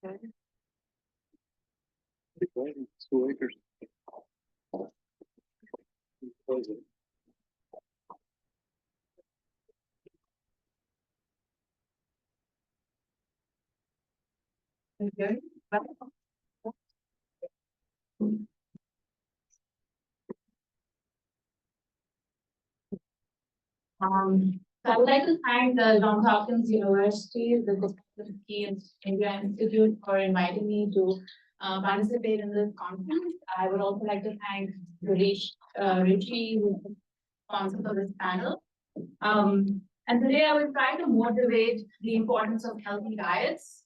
Okay. So I would like to thank the Johns Hopkins University, the Key India Institute for inviting me to participate in this conference. I would also like to thank Richie, who is the sponsor for this panel. And today I will try to motivate the importance of healthy diets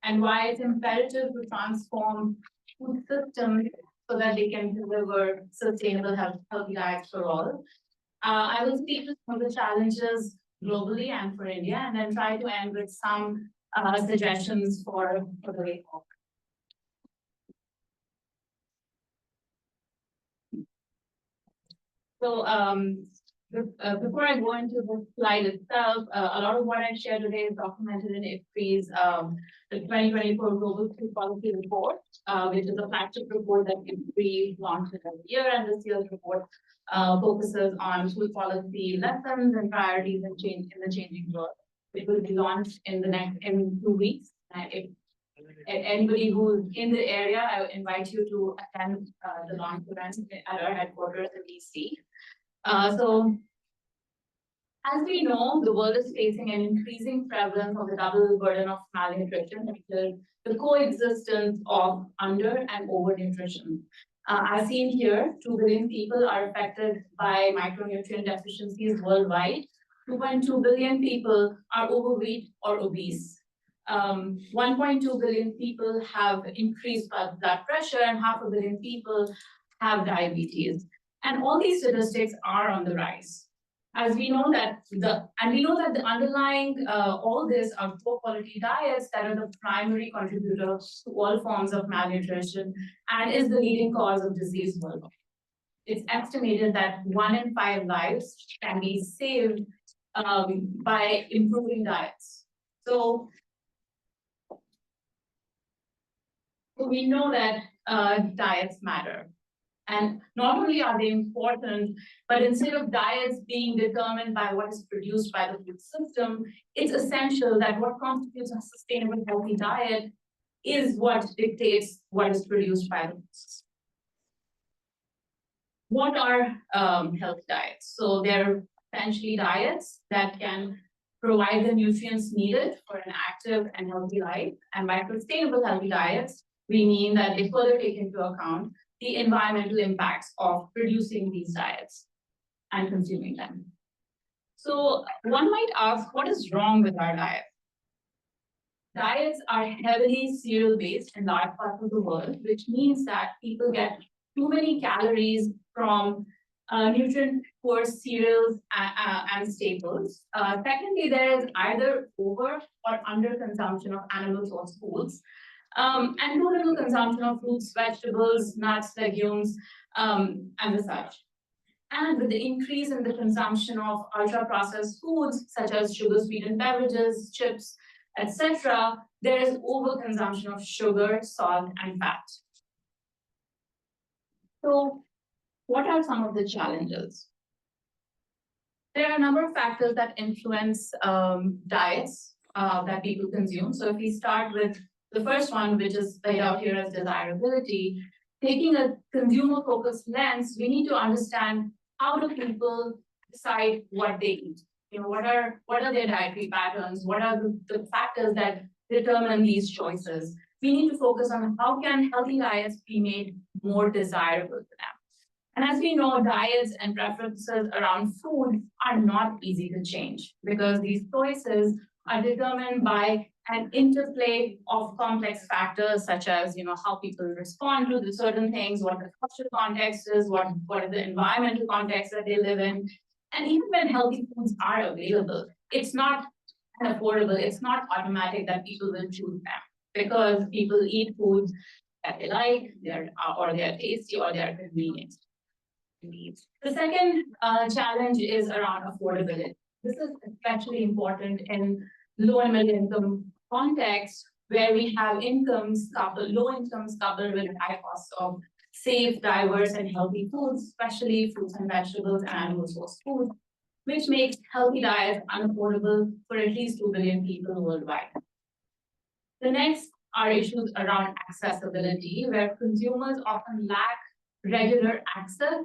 and why it's imperative to transform food systems so that they can deliver sustainable healthy diets for all. I will speak to some of the challenges globally and for India, and then try to end with some suggestions for the way forward. So before I go into the slide itself, a lot of what I share today is documented in IFPRI's the 2024 Global Food Policy Report, which is a flagship report that IFPRI launched every year, and this year's report focuses on food policy lessons and priorities in the changing world. It will be launched in 2 weeks. If anybody who's in the area, I invite you to attend the launch event at our headquarters in DC. So, as we know, the world is facing an increasing prevalence of the double burden of malnutrition, which is the coexistence of under and overnutrition. As seen here, 2 billion people are affected by micronutrient deficiencies worldwide. 2.2 billion people are overweight or obese. 1.2 billion people have increased blood pressure, and 500 million people have diabetes. And all these statistics are on the rise. As we know that the underlying all this are poor quality diets that are the primary contributors to all forms of malnutrition and is the leading cause of disease worldwide. It's estimated that 1 in 5 lives can be saved by improving diets. So we know that diets matter. And not only are they important, but instead of diets being determined by what is produced by the food system, it's essential that what constitutes a sustainable healthy diet is what dictates what is produced by the food system. What are health diets? So they're essentially diets that can provide the nutrients needed for an active and healthy life. And by sustainable healthy diets, we mean that they further take into account the environmental impacts of producing these diets and consuming them. So one might ask, what is wrong with our diet? Diets are heavily cereal-based in large parts of the world, which means that people get too many calories from nutrient-poor cereals and staples. Secondly, there is either over or under consumption of animal source foods. And too little consumption of fruits, vegetables, nuts, legumes, and the such. And with the increase in the consumption of ultra-processed foods, such as sugar-sweetened beverages, chips, etc., there is overconsumption of sugar, salt, and fat. So, what are some of the challenges? There are a number of factors that influence diets that people consume. So, if we start with the first one, which is laid out here as desirability, taking a consumer-focused lens, we need to understand how do people decide what they eat. What are their dietary patterns? What are the factors that determine these choices? We need to focus on how can healthy diets be made more desirable to them. And as we know, diets and preferences around food are not easy to change because these choices are determined by an interplay of complex factors such as how people respond to the certain things, what the cultural context is, what is the environmental context that they live in. And even when healthy foods are available, it's not affordable, it's not automatic that people will choose them because people eat foods that they like, or they're tasty, or they're convenient. The second challenge is around affordability. This is especially important in low and middle income context where we have low incomes coupled with high costs of safe, diverse, and healthy foods, especially fruits and vegetables and animal source food, which makes healthy diets unaffordable for at least 2 billion people worldwide. The next are issues around accessibility, where consumers often lack regular access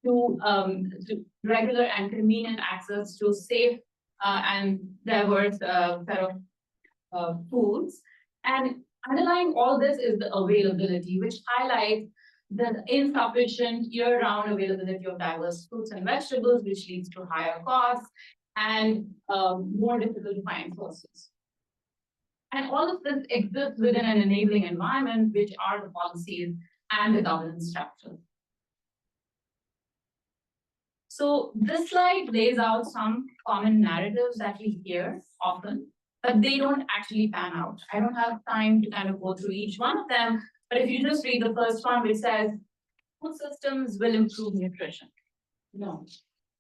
to regular and convenient access to safe and diverse set of foods. And underlying all this is the availability, which highlights the insufficient year-round availability of diverse fruits and vegetables, which leads to higher costs and more difficult to find sources. And all of this exists within an enabling environment, which are the policies and the governance structure. So this slide lays out some common narratives that we hear often, but they don't actually pan out. I don't have time to kind of go through each one of them, but if you just read the first one, which says, food systems will improve nutrition. No,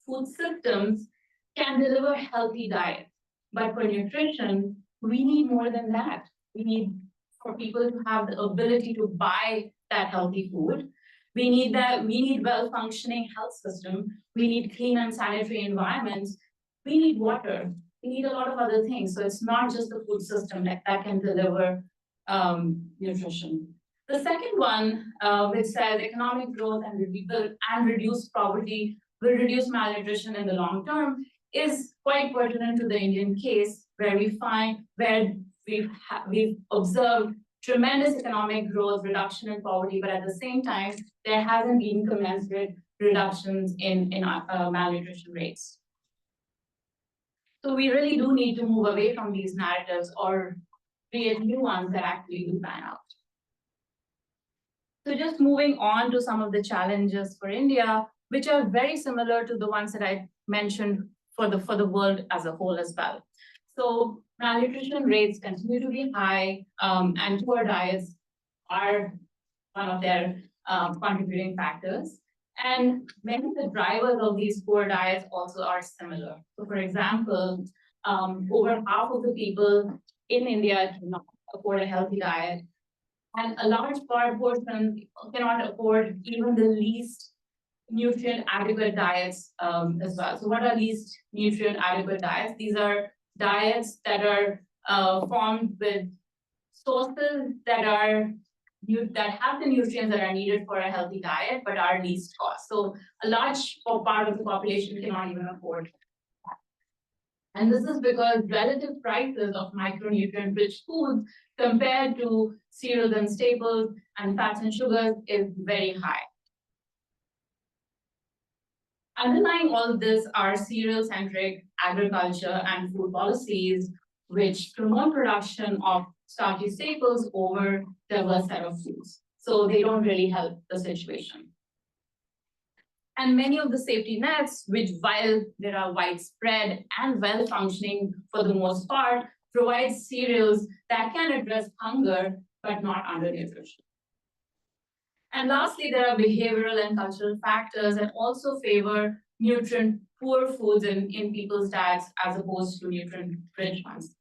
food systems can deliver healthy diets, but for nutrition, we need more than that. We need for people to have the ability to buy that healthy food. We need well-functioning health system. We need clean and sanitary environments. We need water. We need a lot of other things. So it's not just the food system that can deliver nutrition. The second one, which says economic growth and reduce poverty will reduce malnutrition in the long term, is quite pertinent to the Indian case, where we've observed tremendous economic growth, reduction in poverty, but at the same time, there hasn't been commensurate reductions in malnutrition rates. So we really do need to move away from these narratives or create new ones that actually do pan out. So just moving on to some of the challenges for India, which are very similar to the ones that I mentioned for the world as a whole as well. So malnutrition rates continue to be high, and poor diets are one of their contributing factors. And many of the drivers of these poor diets also are similar. So for example, over half of the people in India cannot afford a healthy diet, and a large portion cannot afford even the least nutrient adequate diets as well. So what are least nutrient adequate diets? These are diets that are formed with sources that have the nutrients that are needed for a healthy diet, but are least cost. So a large part of the population cannot even afford that. And this is because relative prices of micronutrient-rich foods compared to cereals and staples and fats and sugars is very high. Underlying all of this are cereal-centric agriculture and food policies, which promote production of starchy staples over diverse set of foods. So they don't really help the situation. And many of the safety nets, which while they are widespread and well-functioning for the most part, provide cereals that can address hunger, but not undernutrition. And lastly, there are behavioral and cultural factors that also favor nutrient-poor foods in people's diets as opposed to nutrient-rich ones.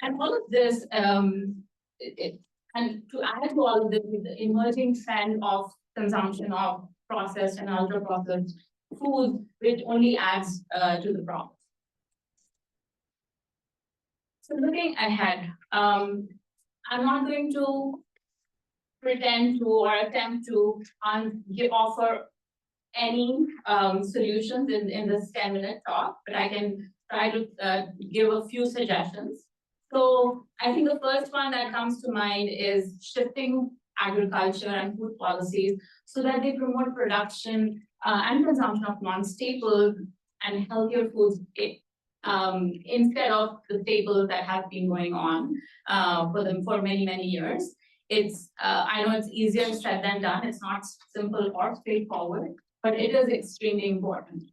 And all of this, and to add to all of this, the emerging trend of consumption of processed and ultra-processed foods, which only adds to the problem. So looking ahead, I'm not going to pretend to or attempt to offer any solutions in this 10-minute talk, but I can try to give a few suggestions. So I think the first one that comes to mind is shifting agriculture and food policies so that they promote production and consumption of non-staple and healthier foods instead of the staples that have been going on for many, many years. I know it's easier said than done. It's not simple or straightforward, but it is extremely important.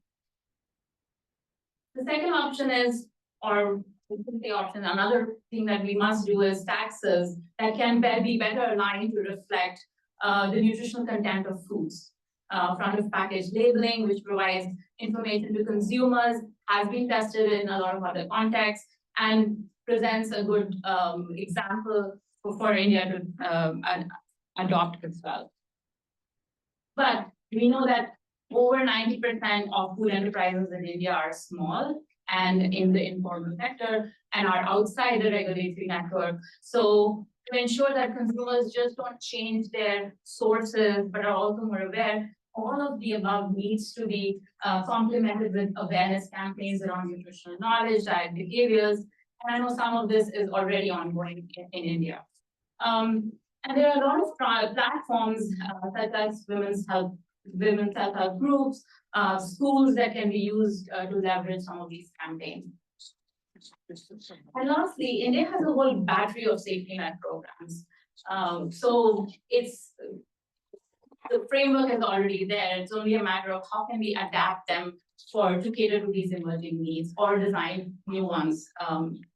The second option is, or the option, another thing that we must do is taxes that can be better aligned to reflect the nutritional content of foods. Front of package labeling, which provides information to consumers, has been tested in a lot of other contexts and presents a good example for India to adopt as well. But we know that over 90% of food enterprises in India are small and in the informal sector and are outside the regulatory network. So to ensure that consumers just don't change their sources, but are also more aware, all of the above needs to be complemented with awareness campaigns around nutritional knowledge, diet behaviors. And I know some of this is already ongoing in India. And there are a lot of platforms such as women's self-help groups, schools that can be used to leverage some of these campaigns. And lastly, India has a whole battery of safety net programs. So the framework is already there. It's only a matter of how can we adapt them to cater to these emerging needs or design new ones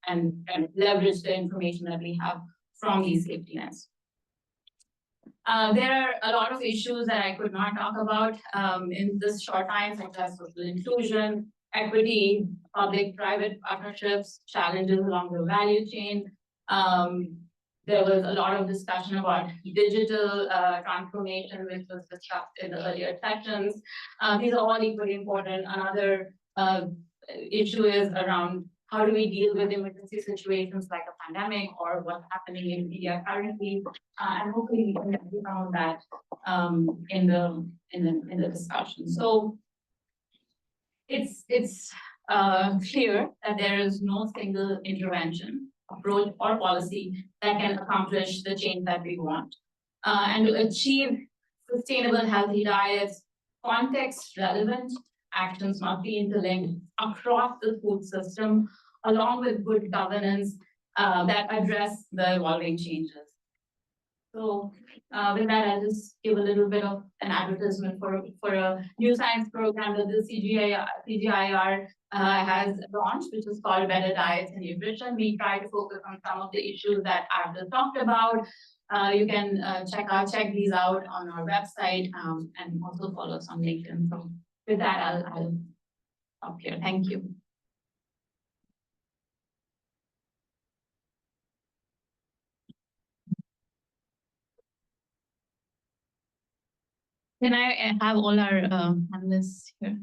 and leverage the information that we have from these safety nets. There are a lot of issues that I could not talk about in this short time, such as social inclusion, equity, public-private partnerships, challenges along the value chain. There was a lot of discussion about digital transformation, which was discussed in the earlier sections. These are all equally important. Another issue is around how do we deal with emergency situations like a pandemic or what's happening in India currently, and hopefully we can get some of that in the discussion. So it's clear that there is no single intervention, approach, or policy that can accomplish the change that we want. And to achieve sustainable, healthy diets, context-relevant actions must be interlinked across the food system, along with good governance that address the evolving changes. So with that, I'll just give a little bit of an advertisement for a new science program that the CGIAR has launched, which is called Better Diets and Nutrition. We try to focus on some of the issues that I've just talked about. You can check these out on our website and also follow us on LinkedIn. So with that, I'll stop here. Thank you. Can I have all our panelists here?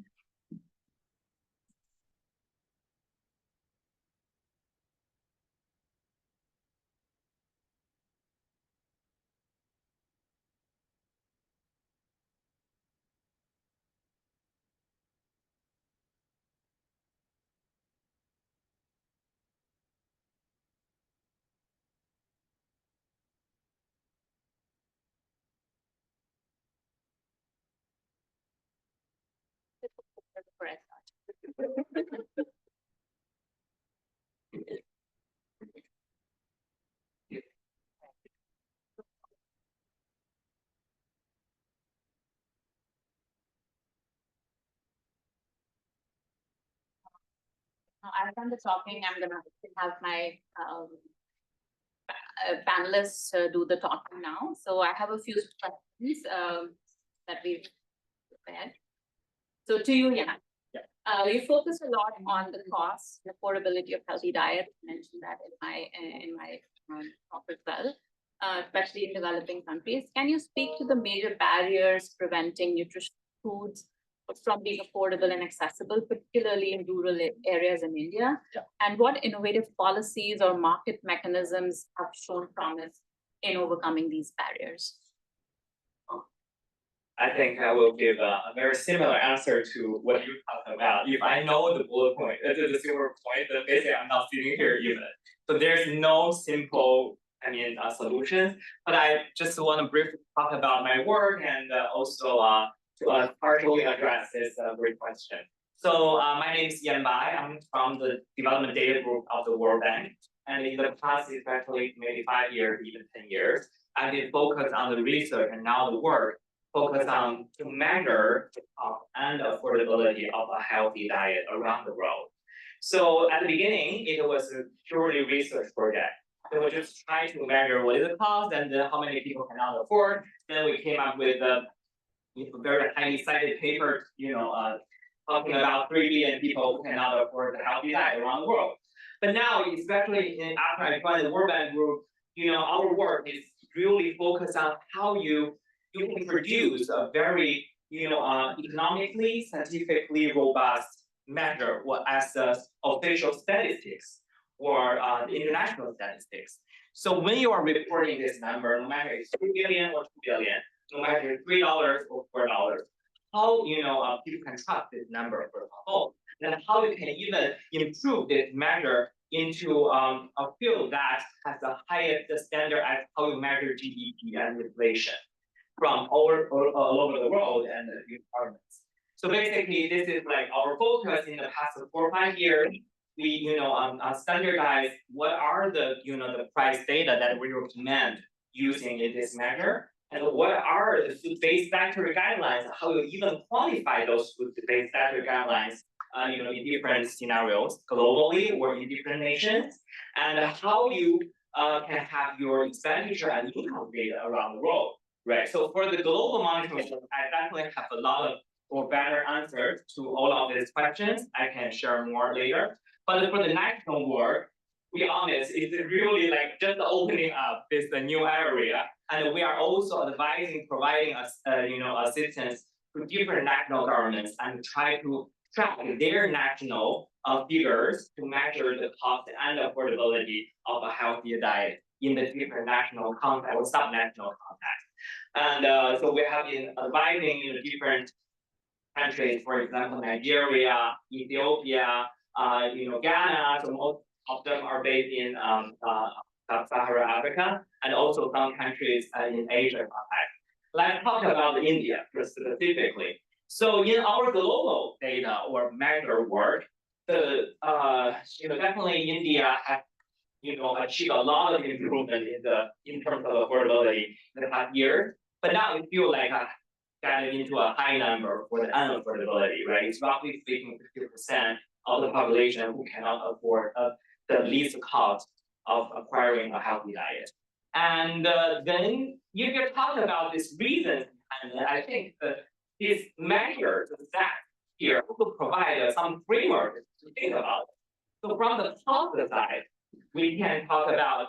I've done the talking. I'm going to have my panelists do the talking now. So I have a few questions that we've prepared. So to you, Neha. You focus a lot on the cost, the affordability of healthy diet. I mentioned that in my talk as well, especially in developing countries. Can you speak to the major barriers preventing nutritious foods from being affordable and accessible, particularly in rural areas in India? Yeah. And what innovative policies or market mechanisms have shown promise in overcoming these barriers? I think I will give a very similar answer to what you talked about. If I know the bullet point, the silver point, then basically I'm not sitting here even. So there's no simple, solutions. But I just want to briefly talk about my work and also to partially address this great question. So my name is Yan Bai. I'm from the development data group of the World Bank. And in the past, especially maybe 5 years, even 10 years, I've been focused on the research and now the work focus on to measure the cost and affordability of a healthy diet around the world. So at the beginning, it was a purely research project. So we just trying to measure what is the cost and then how many people cannot afford. Then we came up with a very highly cited paper, talking about 3 billion people who cannot afford a healthy diet around the world. But now, especially after I joined the World Bank Group, our work is really focused on how you can produce a very, economically, scientifically robust measure what as official statistics or the international statistics. So when you are reporting this number, no matter it's 2 billion or 2 billion, no matter $3 or $4, how people can trust this number for example, and how you can even improve this measure into a field that has the highest standard as how you measure GDP and inflation from all over the world and the environments. So basically, this is like our focus in the past 4 or 5 years. We standardize what are the the price data that we recommend using in this measure, and what are the food-based factor guidelines, how you even quantify those food-based factor guidelines, in different scenarios globally or in different nations, and how you can have your expenditure and income data around the world, right? So for the global monitoring, I definitely have a lot of or better answers to all of these questions. I can share more later. But for the national work, to be honest, it's really like just opening up this new area, and we are also advising, providing us, assistance to different national governments and try to track their national figures to measure the cost and affordability of a healthy diet in the different national context or subnational context. And so we have been advising different countries, for example, Nigeria, Ethiopia, Ghana. So most of them are based in Sub-Saharan Africa, and also some countries in Asia. Let's talk about India specifically. So in our global data or measure work, the definitely India has achieved a lot of improvement in terms of affordability in the past year. But now we feel like getting into a high number for the unaffordability, right? It's roughly speaking 50% of the population who cannot afford the least cost of acquiring a healthy diet. And then if you're talking about this reason, and I think these measures that here also provide some framework to think about. So from the cost side, we can talk about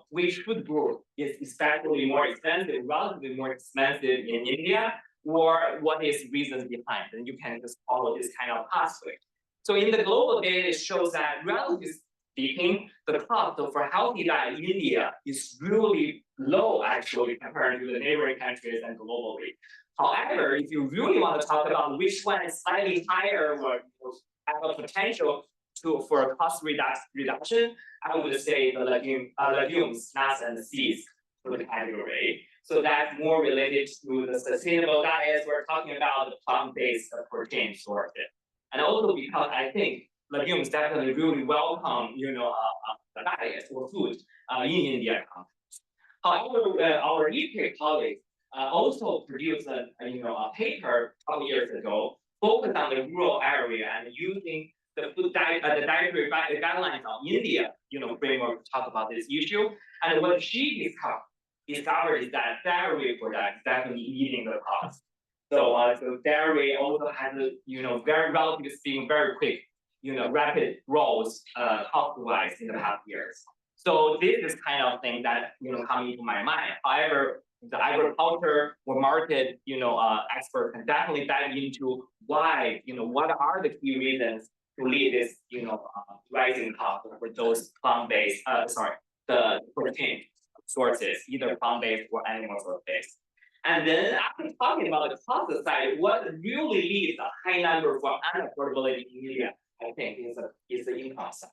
which food group is especially more expensive, relatively more expensive in India, or what is reasons behind, and you can just follow this kind of pathway. So in the global data, it shows that relatively speaking, the cost for healthy diet in India is really low actually compared to the neighboring countries and globally. However, if you really want to talk about which one is slightly higher or have a potential for a cost reduction, I would say the legumes, nuts, and seeds for the category. So that's more related to the sustainable diets. We're talking about the plant-based protein sources. And also because I think legumes definitely really welcome, the diet or food in India. However, our IFPRI colleagues also produced a paper a couple years ago focused on the rural area and using the dietary guidelines of India, framework to talk about this issue. And what she discovered is that dairy products definitely eating the cost. So, so dairy also has a, very relatively speaking, very quick, rapid growth cost-wise in the past years. So this is kind of thing that come into my mind. However, the agriculture or market, expert can definitely dive into why, what are the key reasons to lead this, rising cost for those plant-based, the protein sources, either plant-based or animal source-based. And then after talking about the cost side, what really leads a high number for unaffordability in India, I think, is the income side.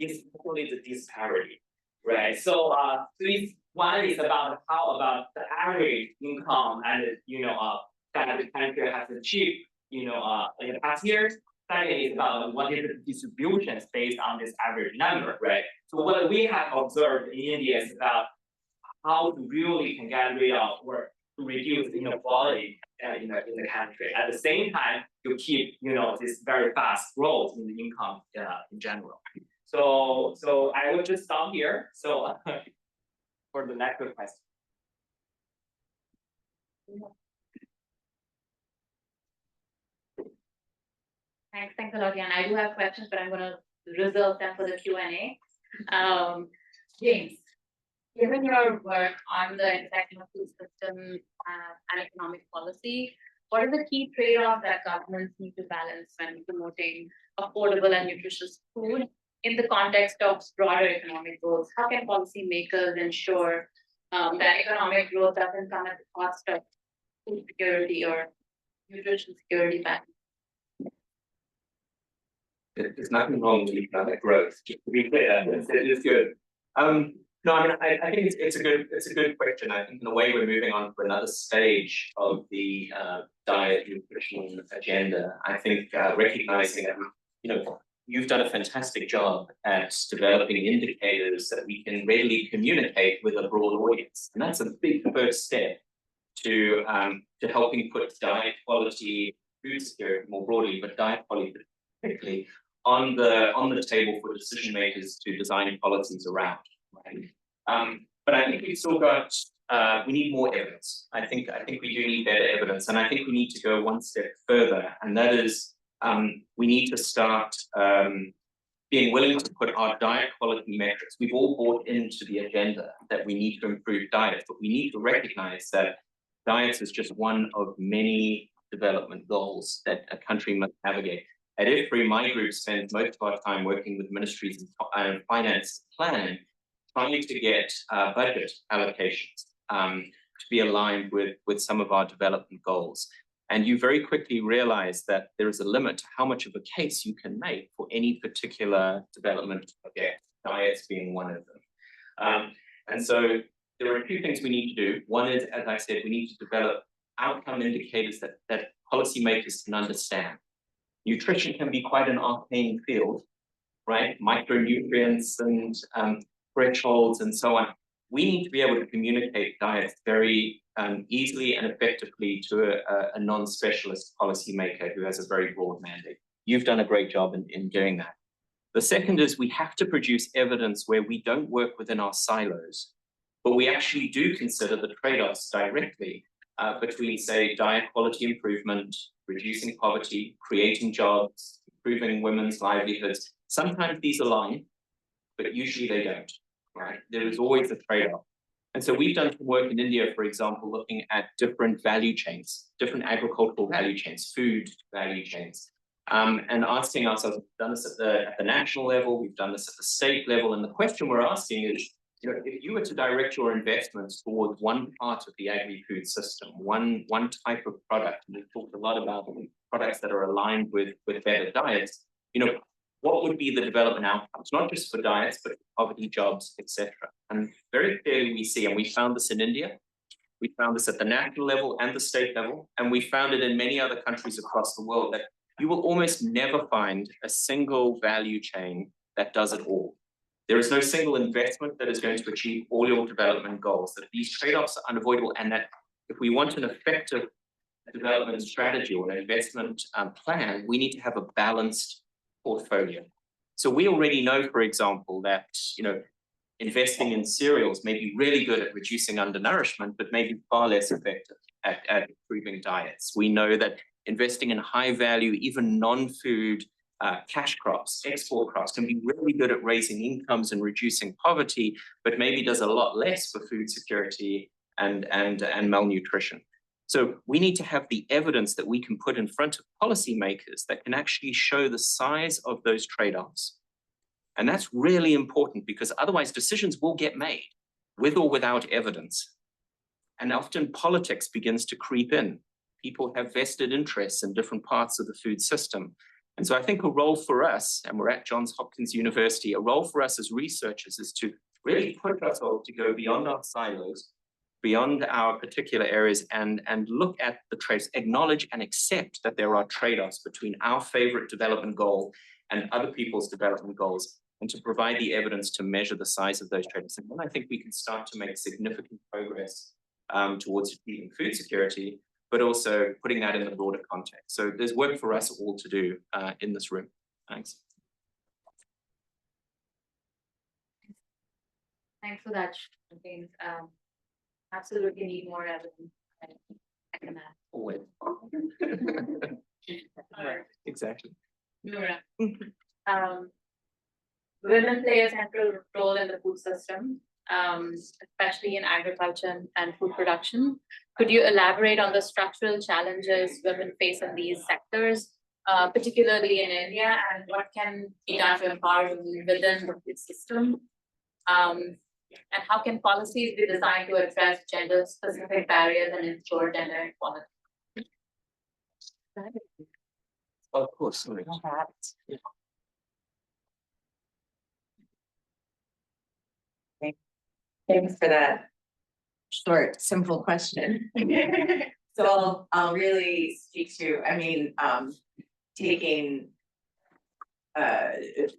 It's really the disparity, right? So, one is about how about the average income and that the country has achieved, in the past years. Second is about what is the distributions based on this average number, right? So what we have observed in India is about how to really can get rid of or to reduce inequality in the country. At the same time, you keep this very fast growth in the income in general. So I will just stop here. So for the next question. Thanks a lot, Jan. I do have questions, but I'm going to reserve them for the Q&A. James. Given your work on the intersection of food system and economic policy, what are the key trade-offs that governments need to balance when promoting affordable and nutritious food in the context of broader economic goals? How can policymakers ensure that economic growth doesn't come at the cost of food security or nutrition security balance? There's nothing wrong with economic growth, just to be clear, it is good. No, I mean, I think it's a good question. I think in a way we're moving on to another stage of the diet nutrition agenda. I think recognizing that, you've done a fantastic job at developing indicators that we can readily communicate with a broad audience. And that's a big first step to helping put diet quality, food security more broadly, but diet quality particularly on the table for decision makers to design policies around. Right? But I think we've still got we need more evidence. I think we do need better evidence, and I think we need to go one step further, and that is we need to start being willing to put our diet quality metrics. We've all bought into the agenda that we need to improve diets, but we need to recognize that diets is just one of many development goals that a country must navigate. At IFPRI, my group spends most of our time working with ministries and finance planning, trying to get budget allocations to be aligned with some of our development goals. And you very quickly realize that there is a limit to how much of a case you can make for any particular development project, diets being one of them. And so there are a few things we need to do. One is, as I said, we need to develop outcome indicators that policymakers can understand. Nutrition can be quite an arcane field, right? Micronutrients and thresholds and so on. We need to be able to communicate diets very easily and effectively to a non-specialist policymaker who has a very broad mandate. You've done a great job in doing that. The second is we have to produce evidence where we don't work within our silos, but we actually do consider the trade-offs directly between, say, diet quality improvement, reducing poverty, creating jobs, improving women's livelihoods. Sometimes these align, but usually they don't, right? There is always a trade-off. And so we've done some work in India, for example, looking at different value chains, different agricultural value chains, food value chains, and asking ourselves, we've done this at the national level, we've done this at the state level, and the question we're asking is, if you were to direct your investments towards one part of the agri-food system, one type of product, and we've talked a lot about products that are aligned with better diets, what would be the development outcomes, not just for diets, but poverty, jobs, etc. And very clearly we see, and we found this in India, we found this at the national level and the state level, and we found it in many other countries across the world, that you will almost never find a single value chain that does it all. There is no single investment that is going to achieve all your development goals, that these trade-offs are unavoidable, and that if we want an effective development strategy or an investment plan, we need to have a balanced portfolio. So we already know, for example, that investing in cereals may be really good at reducing undernourishment, but may be far less effective at improving diets. We know that investing in high value, even non-food cash crops, export crops, can be really good at raising incomes and reducing poverty, but maybe does a lot less for food security and malnutrition. So we need to have the evidence that we can put in front of policymakers that can actually show the size of those trade-offs. And that's really important, because otherwise decisions will get made with or without evidence. And often politics begins to creep in. People have vested interests in different parts of the food system. And so I think a role for us, and we're at Johns Hopkins University, a role for us as researchers is to really push ourselves to go beyond our silos, beyond our particular areas, and look at the trades, acknowledge and accept that there are trade-offs between our favorite development goal and other people's development goals, and to provide the evidence to measure the size of those trade-offs. And then I think we can start to make significant progress towards achieving food security, but also putting that in the broader context. So there's work for us all to do in this room. Thanks. Thanks for that, James. Absolutely need more evidence. Always. Exactly. Noora. Women play a central role in the food system. especially in agriculture and food production. Could you elaborate on the structural challenges women face in these sectors, particularly in India, and what can be done to empower women within the food system? And how can policies be designed to address gender-specific barriers and ensure gender equality? Of course, sorry. Thanks for that short, simple question. So I'll really speak to, taking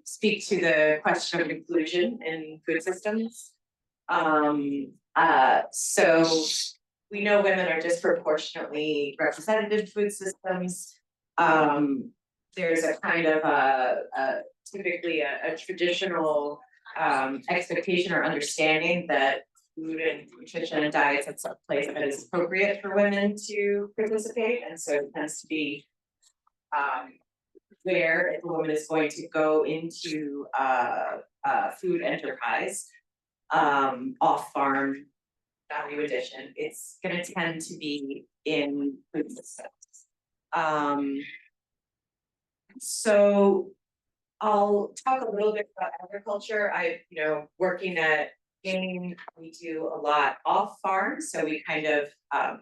speak to the question of inclusion in food systems. So we know women are disproportionately represented in food systems. There's a kind of typically a traditional expectation or understanding that food and nutrition and diets at some place that is appropriate for women to participate, and so it tends to be where if a woman is going to go into food enterprise, off farm value addition, it's going to tend to be in food systems. So I'll talk a little bit about agriculture. Working at Gain, we do a lot off farm. So we kind of,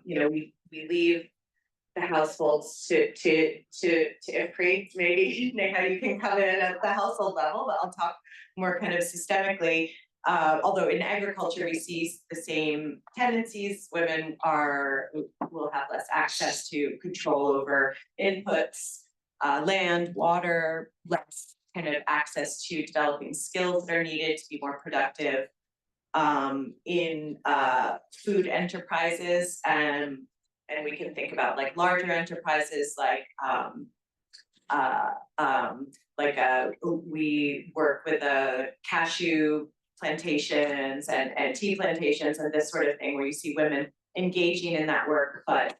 we leave the households to IFPRI. Maybe Neha, you can come in at the household level, but I'll talk more kind of systemically. Although in agriculture, we see the same tendencies. Women will have less access to control over inputs, land, water, less kind of access to developing skills that are needed to be more productive in food enterprises, and we can think about like larger enterprises like we work with cashew plantations and tea plantations and this sort of thing, where you see women engaging in that work, but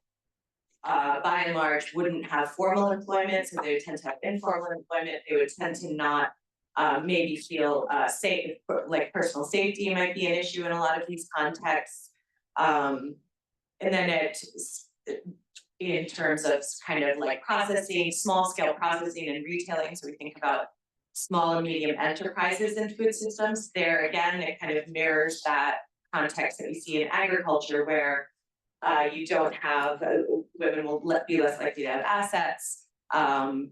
by and large wouldn't have formal employment, so they would tend to have informal employment. They would tend to not maybe feel safe, like personal safety might be an issue in a lot of these contexts. And then in terms of kind of like processing, small scale processing and retailing, so we think about small and medium enterprises in food systems. There again, it kind of mirrors that context that we see in agriculture, where you don't have, women will be less likely to have assets,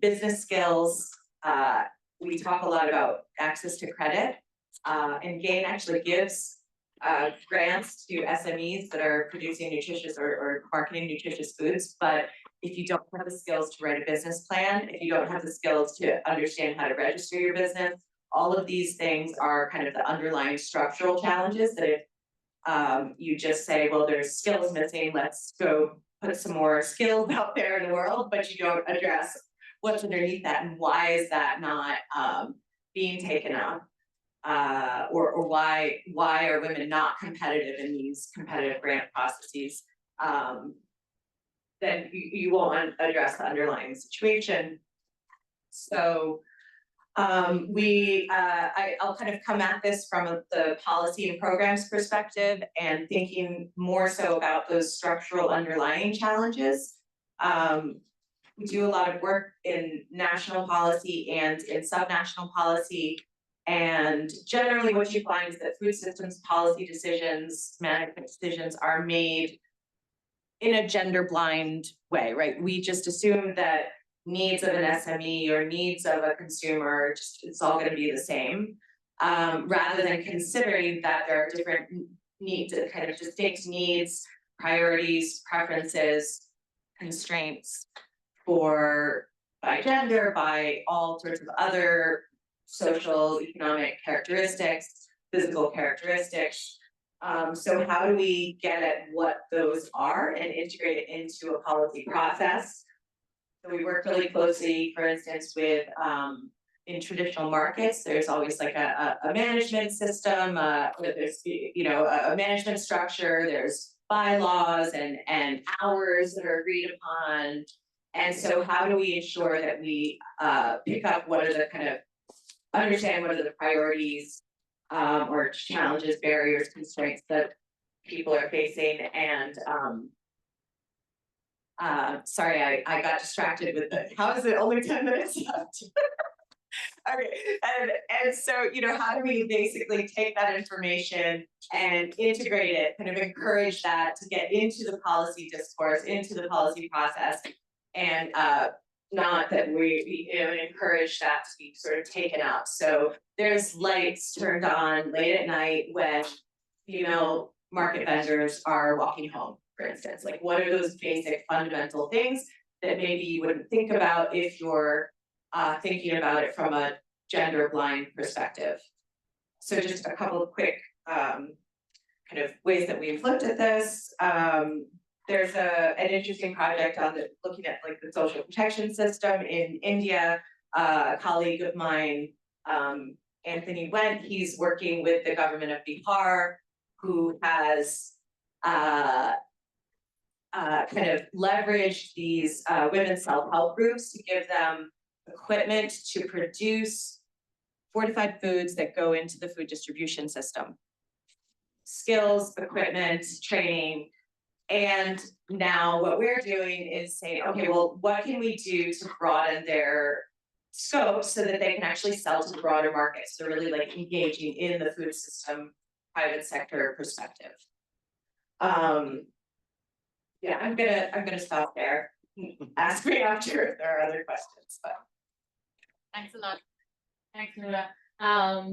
business skills. We talk a lot about access to credit, and GAIN actually gives grants to SMEs that are producing nutritious or marketing nutritious foods. But if you don't have the skills to write a business plan, if you don't have the skills to understand how to register your business, all of these things are kind of the underlying structural challenges that if you just say, well, there's skills missing, let's go put some more skills out there in the world, but you don't address what's underneath that and why is that not being taken up, or why are women not competitive in these competitive grant processes, then you won't address the underlying situation. So I'll kind of come at this from the policy and programs perspective and thinking more so about those structural underlying challenges. We do a lot of work in national policy and in subnational policy, and generally what you find is that food systems policy decisions, management decisions are made in a gender blind way, right? We just assume that needs of an SME or needs of a consumer, it's all going to be the same, rather than considering that there are different needs, kind of distinct needs, priorities, preferences, constraints by gender, by all sorts of other social, economic characteristics, physical characteristics. So how do we get at what those are and integrate it into a policy process? So we work really closely, for instance, with in traditional markets, there's always like a management system, there's a management structure, there's bylaws and hours that are agreed upon. And so how do we ensure that we pick up what are the kind of understand what are the priorities or challenges, barriers, constraints that people are facing, and sorry, I got distracted with the, how is it only 10 minutes left? Okay, and so, you know, how do we basically take that information and integrate it, kind of encourage that to get into the policy discourse, into the policy process, and not that we you know, encourage that to be sort of taken up. So there's lights turned on late at night when female market vendors are walking home, for instance. Like, what are those basic fundamental things that maybe you wouldn't think about if you're thinking about it from a gender blind perspective? So just a couple of quick kind of ways that we've looked at this. There's an interesting project on looking at like the social protection system in India. A colleague of mine, Anthony Went, he's working with the government of Bihar, who has kind of leveraged these women's self-help groups to give them equipment to produce fortified foods that go into the food distribution system. Skills, equipment, training. And now what we're doing is saying, okay, well, what can we do to broaden their scope so that they can actually sell to the broader markets? So really like engaging in the food system, private sector perspective. Yeah, I'm gonna stop there. Ask me after if there are other questions, but. Thanks a lot. Thanks, Noora.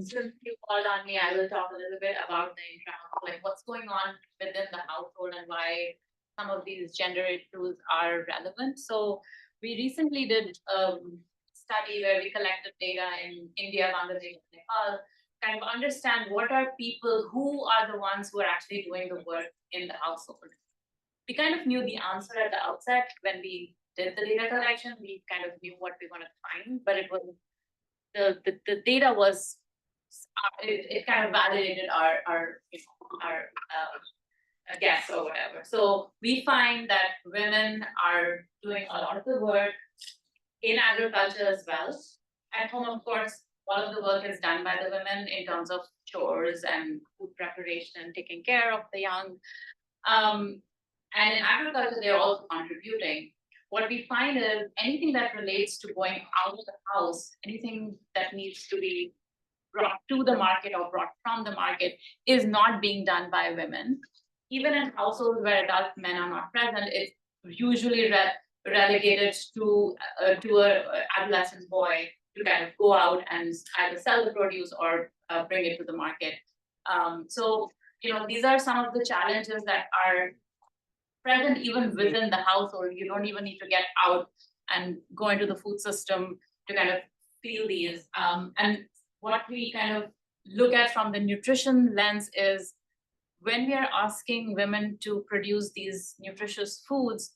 Since you called on me, I will talk a little bit about the like what's going on within the household and why some of these gender issues are relevant. So we recently did a study where we collected data in India, Bangladesh, and Nepal, kind of understand what are people who are the ones who are actually doing the work in the household. We kind of knew the answer at the outset when we did the data collection. We kind of knew what we wanted to find, but it was the data was it kind of validated our you know our guess or whatever. So we find that women are doing a lot of the work in agriculture as well. At home, of course, all of the work is done by the women in terms of chores and food preparation and taking care of the young. And in agriculture, they're also contributing. What we find is anything that relates to going out of the house, anything that needs to be brought to the market or brought from the market is not being done by women. Even in households where adult men are not present, it's usually relegated to a adolescent boy to kind of go out and either sell the produce or bring it to the market. So, you know, these are some of the challenges that are present even within the household. You don't even need to get out and go into the food system to kind of feel these. And what we kind of look at from the nutrition lens is when we are asking women to produce these nutritious foods,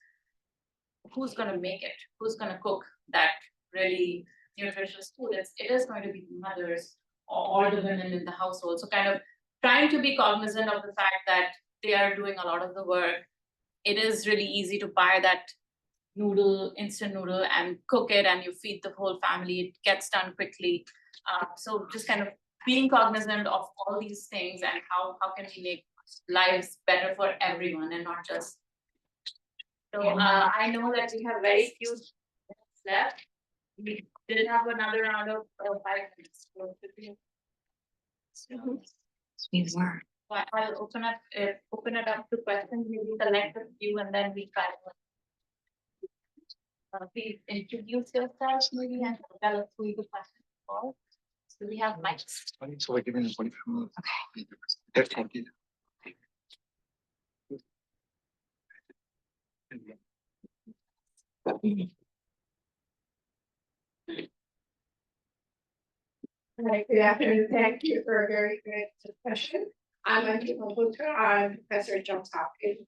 who's going to make it? Who's going to cook that really nutritious food? It is going to be the mothers or the women in the household. So kind of trying to be cognizant of the fact that they are doing a lot of the work. It is really easy to buy that instant noodle and cook it and you feed the whole family. It gets done quickly. So just kind of being cognizant of all these things and how can we make lives better for everyone and not just. So I know that we have very few minutes left. We did have another round of 5 minutes. So we were. I'll open it up to questions. Maybe select a few and then we try to please introduce yourself maybe and tell us who the question is for. So we have mics. So we're giving everybody from Okay. Right, good afternoon. Thank you for a very good discussion. I'm Neha. I'm Professor at Johns Hopkins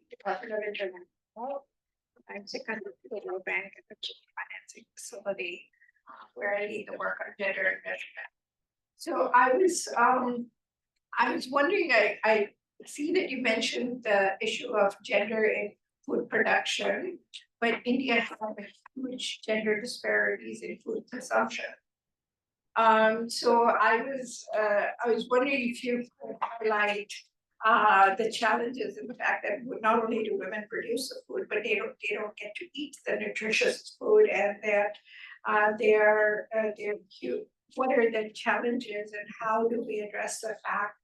Department of International. I'm second to the World Bank at the financing facility where I lead the work on gender and measurement. So I was wondering, I see that you mentioned the issue of gender in food production, but India has huge gender disparities in food consumption. So I was wondering if you could highlight the challenges in the fact that not only do women produce the food, but they don't get to eat the nutritious food, and that they're cute. What are the challenges, and how do we address the fact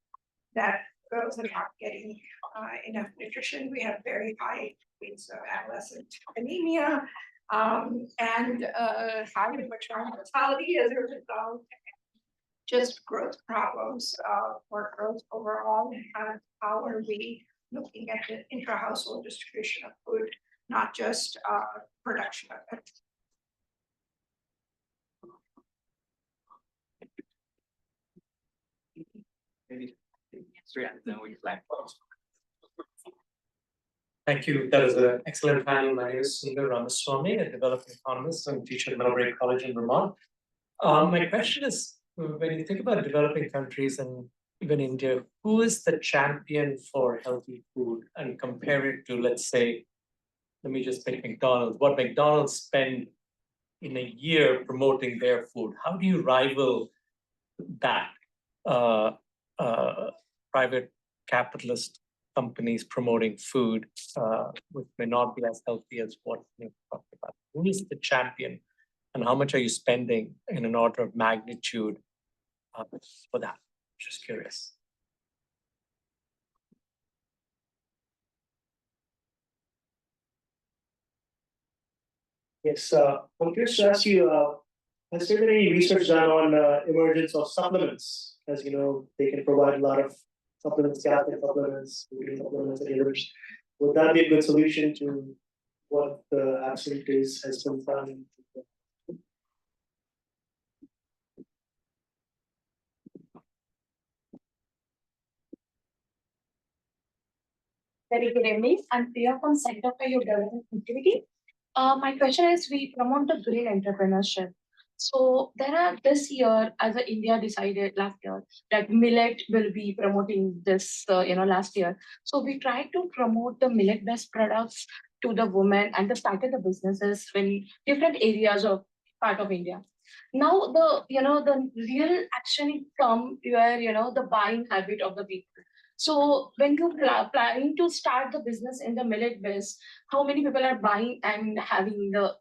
that girls are not getting enough nutrition? We have very high rates of adolescent anemia, and high maternal mortality as a result. Just growth problems for girls overall, and how are we looking at the intra-household distribution of food, not just production of it. Maybe. No, we flag. Thank you. That is an excellent panel. My name is Sundar Ramaswamy, a development economist and teacher at Millbrae College in Vermont. My question is, when you think about developing countries and even India, who is the champion for healthy food, and compare it to, let's say, let me just pick McDonald's, what McDonald's spend in a year promoting their food? How do you rival that? Private capitalist companies promoting food, which may not be as healthy as what you talked about. Who is the champion, and how much are you spending in an order of magnitude for that? Just curious. Yes, I'm curious to ask you, has there been any research done on emergence of supplements? As you know, they can provide a lot of supplements, calcium supplements, vitamin supplements, and others. Would that be a good solution to what the absolute is has been found? Very good evening. I'm Priya from Center for Youth Development Activity. My question is, we promote the green entrepreneurship. So there are this year, as India decided last year that millet will be promoting this, last year. So we try to promote the millet-based products to the women and the started the businesses in different areas of part of India. Now the real action come where the buying habit of the people. So when you planning to start the business in the millet base, how many people are buying and having the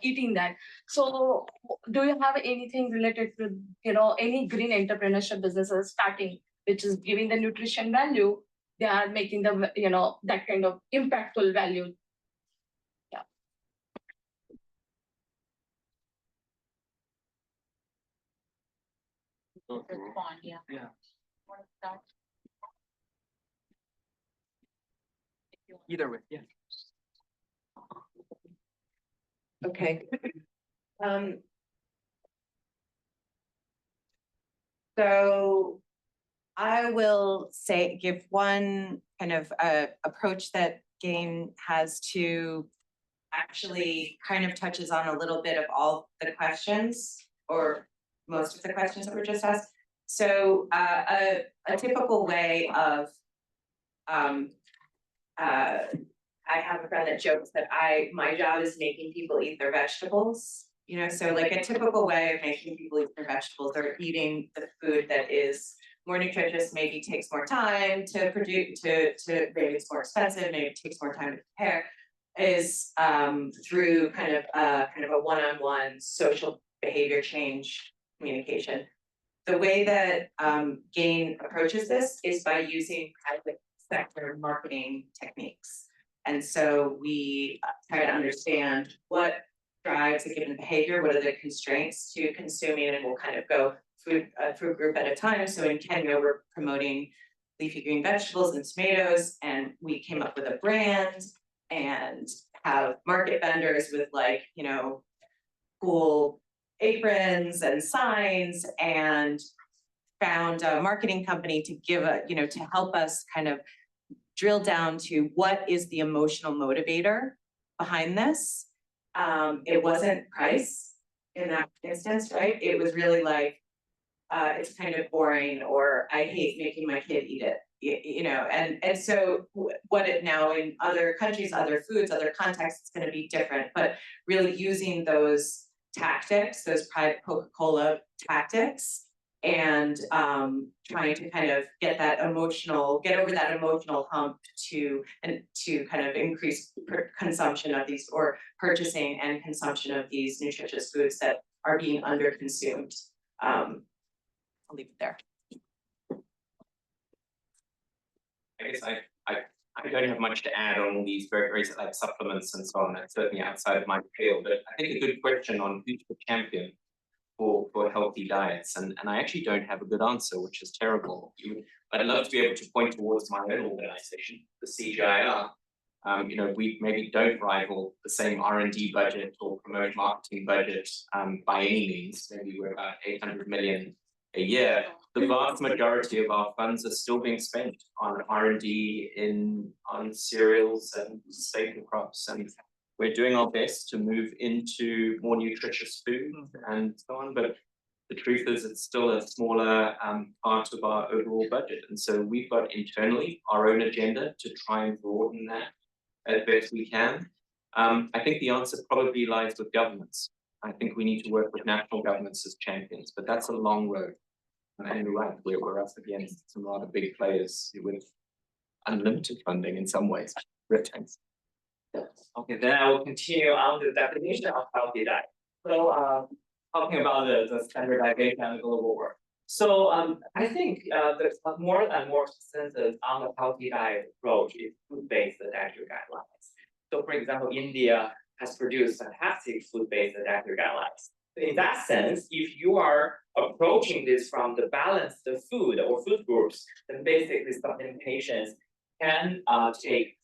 eating that? So do you have anything related to any green entrepreneurship businesses starting, which is giving the nutrition value? They are making the that kind of impactful value. Yeah. Respond, yeah. Yeah. Want to start? Either way, yeah. Okay. So I will give one kind of approach that GAIN has to actually kind of touches on a little bit of all the questions, or most of the questions that were just asked. So a typical way of I have a friend that jokes that my job is making people eat their vegetables. So like a typical way of making people eat their vegetables, or eating the food that is more nutritious, maybe takes more time to produce, to maybe it's more expensive, maybe it takes more time to prepare, is through kind of a one-on-one social behavior change communication. The way that GAIN approaches this is by using private sector marketing techniques. And so we try to understand what drives a given behavior, what are the constraints to consuming, and we'll kind of go through a group at a time. So in Kenya, we're promoting leafy green vegetables and tomatoes, and we came up with a brand and have market vendors with cool aprons and signs, and found a marketing company to give to help us kind of drill down to what is the emotional motivator behind this. It wasn't price in that instance, right? It was really like, it's kind of boring, or I hate making my kid eat it, and so what it now in other countries, other foods, other contexts, it's going to be different, but really using those tactics, those private Coca-Cola tactics, and trying to kind of get over that emotional hump to kind of increase consumption of these, or purchasing and consumption of these nutritious foods that are being under-consumed. I'll leave it there. I guess I don't have much to add on all these very like supplements and so on. That's certainly outside of my field. But I think a good question on who's the champion for healthy diets, and I actually don't have a good answer, which is terrible. I'd love to be able to point towards my own organization, the CGIR. We maybe don't rival the same R&D budget or promote marketing budget by any means. Maybe we're about 800 million a year. The vast majority of our funds are still being spent on R&D on cereals and staple crops, and we're doing our best to move into more nutritious food and so on. But the truth is, it's still a smaller part of our overall budget, and so we've got internally our own agenda to try and broaden that as best we can. I think the answer probably lies with governments. I think we need to work with national governments as champions, but that's a long road. And you're right, we're up against some rather big players with unlimited funding in some ways. Thanks. Okay, then I will continue on the definition of healthy diet. So, talking about the standardization and the global work. So, I think there's more and more consensus on the healthy diet approach is food-based dietary guidelines. So, for example, India has produced fantastic food-based dietary guidelines. In that sense, if you are approaching this from the balanced food or food groups, then basically supplementations can take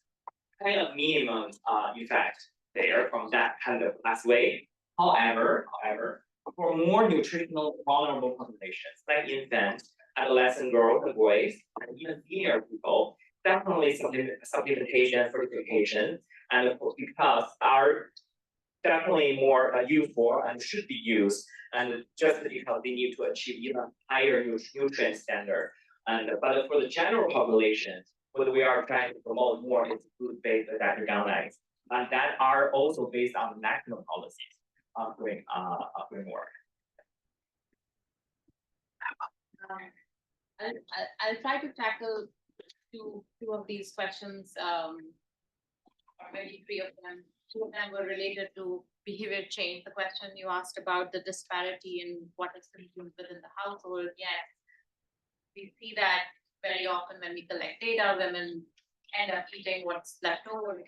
kind of minimum effect there from that kind of pathway. However, for more nutritional vulnerable populations like infants, adolescent girls and boys, and even senior people, definitely supplementation, fortification, and of course because are definitely more useful and should be used, and just because they need to achieve even higher nutrient standard. But for the general population, what we are trying to promote more is food-based dietary guidelines, and that are also based on national policies doing work. I'll try to tackle two of these questions, or maybe three of them. Two of them were related to behavior change. The question you asked about the disparity in what is consumed within the household. Yes, we see that very often when we collect data, women end up eating what's left over,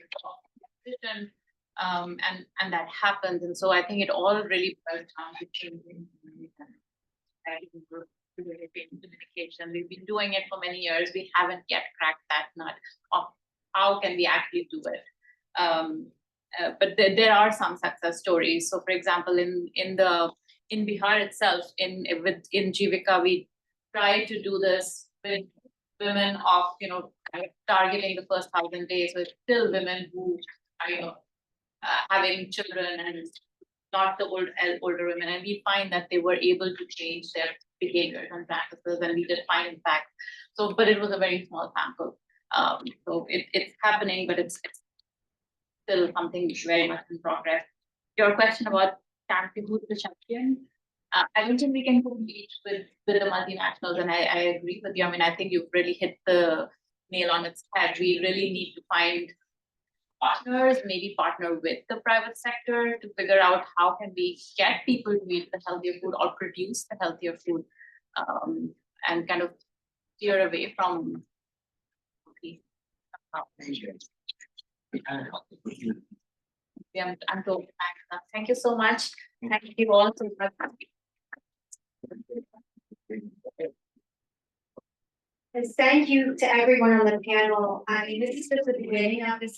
and that happens. And so I think it all really boils down to changing communication. We've been doing it for many years. We haven't yet cracked that nut of how can we actually do it. But there are some success stories. So, for example, in Bihar itself, in Jivika, we tried to do this with women of kind of targeting the first 1,000 days, with still women who are having children and not the older women, and we find that they were able to change their behaviors and practices, and we did find impact. So, but it was a very small sample. So it's happening, but it's still something very much in progress. Your question about who's the champion? I don't think we can compete with the multinationals, and I agree with you. I mean, I think you've really hit the nail on its head. We really need to find partners, maybe partner with the private sector to figure out how can we get people to eat the healthier food or produce the healthier food, and kind of steer away from I'm totally fine. Thank you so much. Thank you all so much. And thank you to everyone on the panel. I mean, this is just the beginning of this